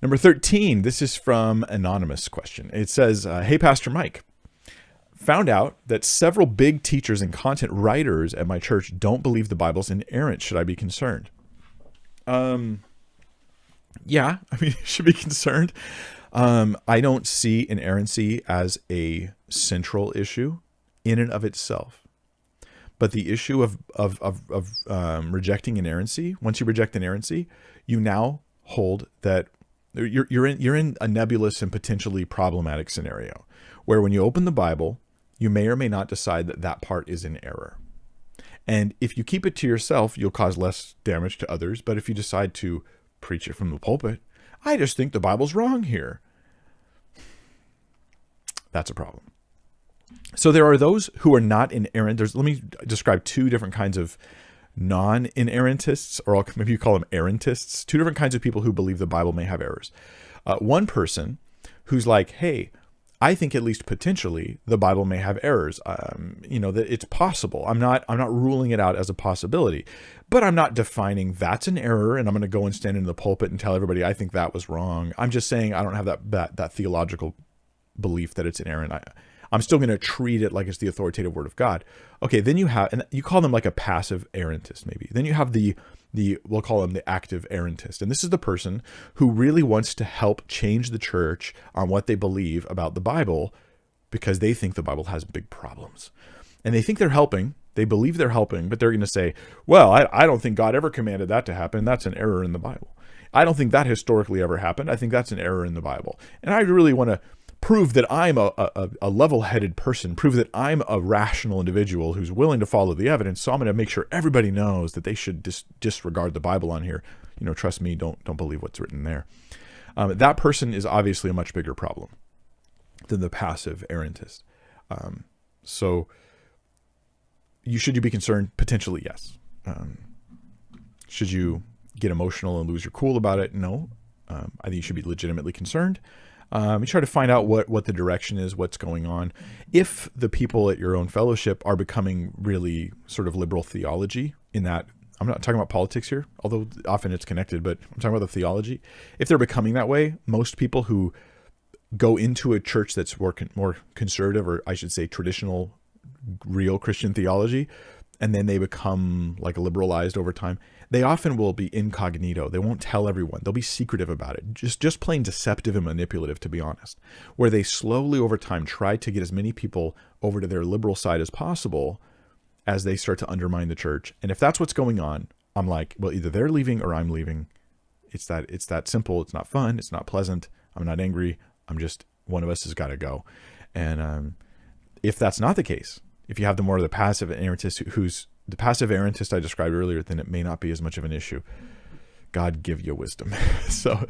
Number 13, this is from anonymous question. It says, hey, Pastor Mike, found out that several big teachers and content writers at my church don't believe the Bible's inerrant. Should I be concerned? Yeah, I mean, you should be concerned. I don't see inerrancy as a central issue in and of itself. But the issue of rejecting inerrancy, once you reject inerrancy, you now hold that you're in a nebulous and potentially problematic scenario where when you open the Bible, you may or may not decide that that part is in error. And if you keep it to yourself, you'll cause less damage to others. But if you decide to preach it from the pulpit, I just think the Bible's wrong here, that's a problem. So there are those who are not inerrant. Let me describe two different kinds of non-inerrantists, or maybe you call them errantists, two different kinds of people who believe the Bible may have errors. One person who's like, hey, I think at least potentially the Bible may have errors. That it's possible. I'm not ruling it out as a possibility, but I'm not defining that's an error and I'm going to go and stand in the pulpit and tell everybody I think that was wrong. I'm just saying I don't have that theological belief that it's inerrant. I'm still going to treat it like it's the authoritative word of God. Okay, then you have, and you call them like a passive errantist maybe. Then you have we'll call them the active errantist. And this is the person who really wants to help change the church on what they believe about the Bible because they think the Bible has big problems. And they think they're helping. They believe they're helping, but they're going to say, well, I don't think God ever commanded that to happen. That's an error in the Bible. I don't think that historically ever happened. I think that's an error in the Bible. And I really want to prove that I'm a level-headed person, prove that I'm a rational individual who's willing to follow the evidence. So I'm going to make sure everybody knows that they should disregard the Bible on here. Trust me, don't believe what's written there. That person is obviously a much bigger problem than the passive errantist. So should you be concerned? Potentially, yes. Should you get emotional and lose your cool about it? No. I think you should be legitimately concerned. You try to find out what the direction is, what's going on. If the people at your own fellowship are becoming really sort of liberal theology in that, I'm not talking about politics here, although often it's connected, but I'm talking about the theology. If they're becoming that way, most people who go into a church that's more conservative, or I should say traditional, real Christian theology, and then they become like liberalized over time, they often will be incognito. They won't tell everyone. They'll be secretive about it. Just plain deceptive and manipulative, to be honest, where they slowly over time try to get as many people over to their liberal side as possible as they start to undermine the church. And if that's what's going on, I'm like, well, either they're leaving or I'm leaving. It's that simple. It's not fun. It's not pleasant. I'm not angry. One of us has got to go. And if that's not the case, if you have the passive errantist who's the passive errantist I described earlier, then it may not be as much of an issue. God give you wisdom. So